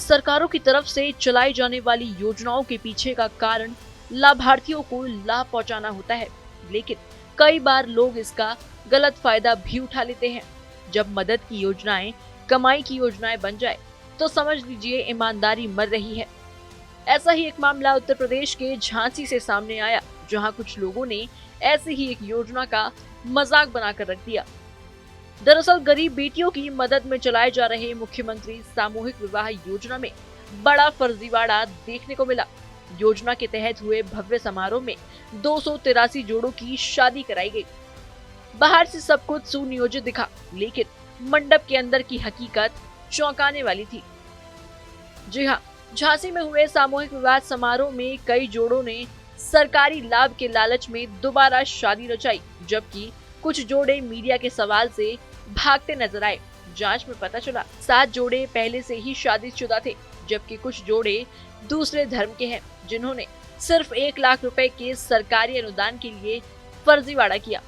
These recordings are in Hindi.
सरकारों की तरफ से चलाई जाने वाली योजनाओं के पीछे का कारण लाभार्थियों को लाभ पहुंचाना होता है, लेकिन कई बार लोग इसका गलत फायदा भी उठा लेते हैं। जब मदद की योजनाएं कमाई की योजनाएं बन जाए तो समझ लीजिए ईमानदारी मर रही है। ऐसा ही एक मामला उत्तर प्रदेश के झांसी से सामने आया, जहां कुछ लोगों ने ऐसी ही एक योजना का मजाक बनाकर रख दिया। दरअसल गरीब बेटियों की मदद में चलाए जा रहे मुख्यमंत्री सामूहिक विवाह योजना में बड़ा फर्जीवाड़ा देखने को मिला। योजना के तहत हुए भव्य समारोह में 283 जोड़ों की शादी कराई गई। बाहर से सब कुछ सुनियोजित दिखा, लेकिन मंडप के अंदर की हकीकत चौंकाने वाली थी। जी हाँ, झांसी में हुए सामूहिक विवाह समारोह में कई जोड़ों ने सरकारी लाभ के लालच में दोबारा शादी रचाई, जबकि कुछ जोड़े मीडिया के सवाल से भागते नजर आए। जांच में पता चला 7 जोड़े पहले से ही शादीशुदा थे, जबकि कुछ जोड़े दूसरे धर्म के हैं, जिन्होंने सिर्फ 1 लाख रुपए के सरकारी अनुदान के लिए फर्जीवाड़ा किया।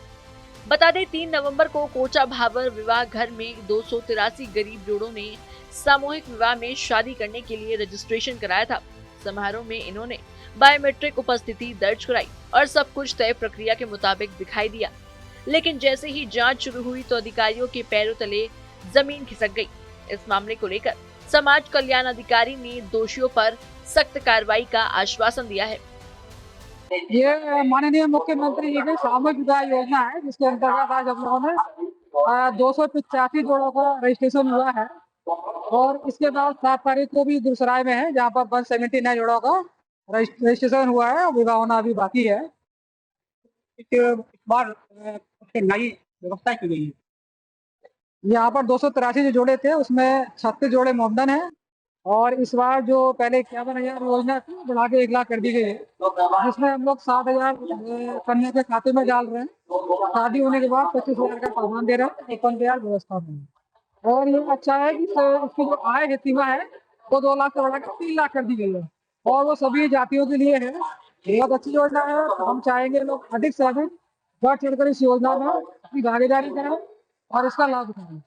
बता दें 3 नवंबर को कोचा भावर विवाह घर में 283 गरीब जोड़ों ने सामूहिक विवाह में शादी करने के लिए रजिस्ट्रेशन कराया था। समारोह में इन्होंने बायोमेट्रिक उपस्थिति दर्ज कराई और सब कुछ तय प्रक्रिया के मुताबिक दिखाई दिया। लेकिन जैसे ही जांच शुरू हुई तो अधिकारियों के पैरों तले जमीन खिसक गई। इस मामले को लेकर समाज कल्याण अधिकारी ने दोषियों पर सख्त कार्रवाई का आश्वासन दिया है। ये माननीय मुख्यमंत्री जी की सामूहिक विवाह योजना है, जिसके अंतर्गत आज हम लोगों ने 285 जोड़ों का रजिस्ट्रेशन हुआ है और इसके बाद 7 तारीख को भी दूसराय में है, जहाँ पर 179 जोड़ों का रजिस्ट्रेशन हुआ है। विवाह होना अभी बाकी है। इस बार नई व्यवस्था की गई है। यहाँ पर 283 जो जोड़े थे उसमें 36 जोड़े मोमडन है और इस बार जो पहले 51,000 योजना थी बढ़ा के 1 लाख कर दी गई है, जिसमें हम लोग 60,000 कन्या के खाते में डाल रहे हैं। शादी होने के बाद 25,000 का सामान दे रहे हैं, 51,000 व्यवस्था में। और ये अच्छा है कि इसकी जो आय है सीमा है वो 2 लाख से बढ़ाकर 3 लाख कर दी गई है और वो सभी जातियों के लिए है। बहुत अच्छी योजना है। हम चाहेंगे लोग अधिक से अधिक बढ़ चढ़कर इस योजना में अपनी भागीदारी करें और इसका लाभ उठाएं।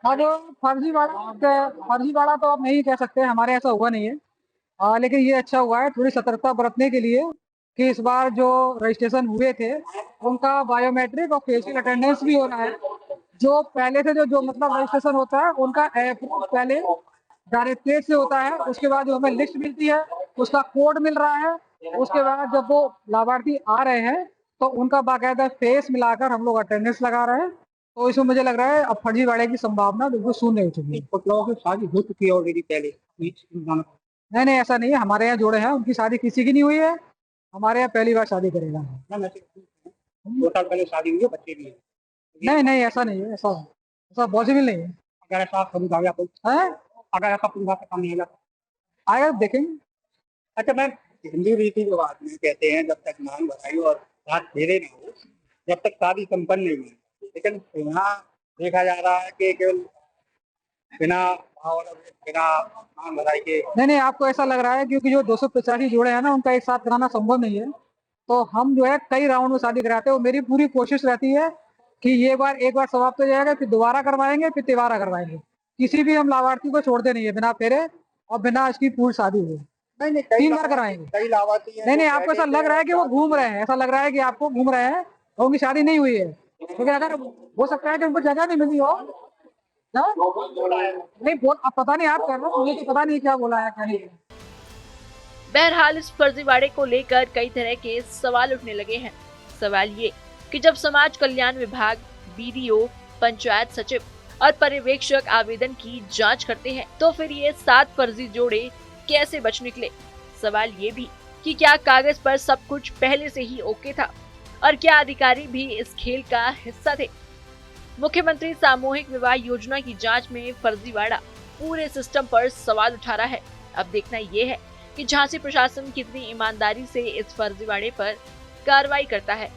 अब फर्जीवाड़ा तो आप नहीं कह सकते, हमारे ऐसा हुआ नहीं है। लेकिन ये अच्छा हुआ है थोड़ी सतर्कता बरतने के लिए कि इस बार जो रजिस्ट्रेशन हुए थे उनका बायोमेट्रिक और फेशियल अटेंडेंस भी होना है। जो पहले से जो मतलब रजिस्ट्रेशन होता है उनका पहले डायरेक्टरेट से होता है, उसके बाद जो हमें लिस्ट मिलती है उसका कोड मिल रहा है, उसके बाद जब वो लाभार्थी आ रहे हैं तो उनका बाकायदा फेस मिलाकर हम लोग अटेंडेंस लगा रहे हैं। तो इसमें मुझे लग रहा है अब फर्जीवाड़े की संभावना बिल्कुल शून्य हो चुकी है। कुछ लोगों की शादी हो चुकी है ऑलरेडी पहले। नहीं, ऐसा नहीं है। हमारे यहाँ जोड़े हैं उनकी शादी किसी की नहीं हुई है, हमारे यहाँ पहली बार शादी करेगा। 2 साल पहले शादी हुई है, बच्चे भी है। नहीं, ऐसा नहीं है, ऐसा पॉसिबल नहीं है। अगर ऐसा अगर ऐसा पूरा काम नहीं आएगा देखेंगे। अच्छा मैम, हिंदू रीति रिवाज में कहते हैं जब तक मांग बढ़ाई और हाथ फेरे न हो जब तक शादी संपन्न नहीं हुई, लेकिन यहाँ देखा जा रहा है कि केवल बिना मांग बढ़ाई के। नहीं, आपको ऐसा लग रहा है क्योंकि जो 285 जोड़े हैं ना उनका एक साथ कराना संभव नहीं है, तो हम जो है कई राउंड में शादी कराते हैं। वो मेरी पूरी कोशिश रहती है कि एक बार समाप्त हो जाएगा फिर दोबारा करवाएंगे, फिर तिबारा करवाएंगे। किसी भी हम लाभार्थी को छोड़ते नहीं है बिना फेरे और बिना इसकी पूरी शादी हुई। नहीं, 3 बार कराएंगे। कई लाभार्थी नहीं, आपको ऐसा लग रहा है कि वो घूम रहे हैं, ऐसा लग रहा है कि आपको घूम रहे हैं, उनकी शादी नहीं हुई है। क्योंकि अगर हो सकता है कि उनको जगह नहीं मिली हो। नहीं बोल, अब पता नहीं आप कर रहे हो, मुझे तो पता नहीं क्या बोला है क्या नहीं। बहरहाल इस फर्जीवाड़े को लेकर कई तरह के सवाल उठने लगे हैं। सवाल ये कि जब समाज कल्याण विभाग, बीडीओ, पंचायत सचिव और पर्यवेक्षक आवेदन की जांच करते हैं तो फिर ये 7 फर्जी जोड़े कैसे बच निकले। सवाल ये भी कि क्या कागज पर सब कुछ पहले से ही ओके था और क्या अधिकारी भी इस खेल का हिस्सा थे। मुख्यमंत्री सामूहिक विवाह योजना की जांच में फर्जीवाड़ा पूरे सिस्टम पर सवाल उठा रहा है। अब देखना ये है कि झांसी प्रशासन कितनी ईमानदारी से इस फर्जीवाड़े पर कार्रवाई करता है।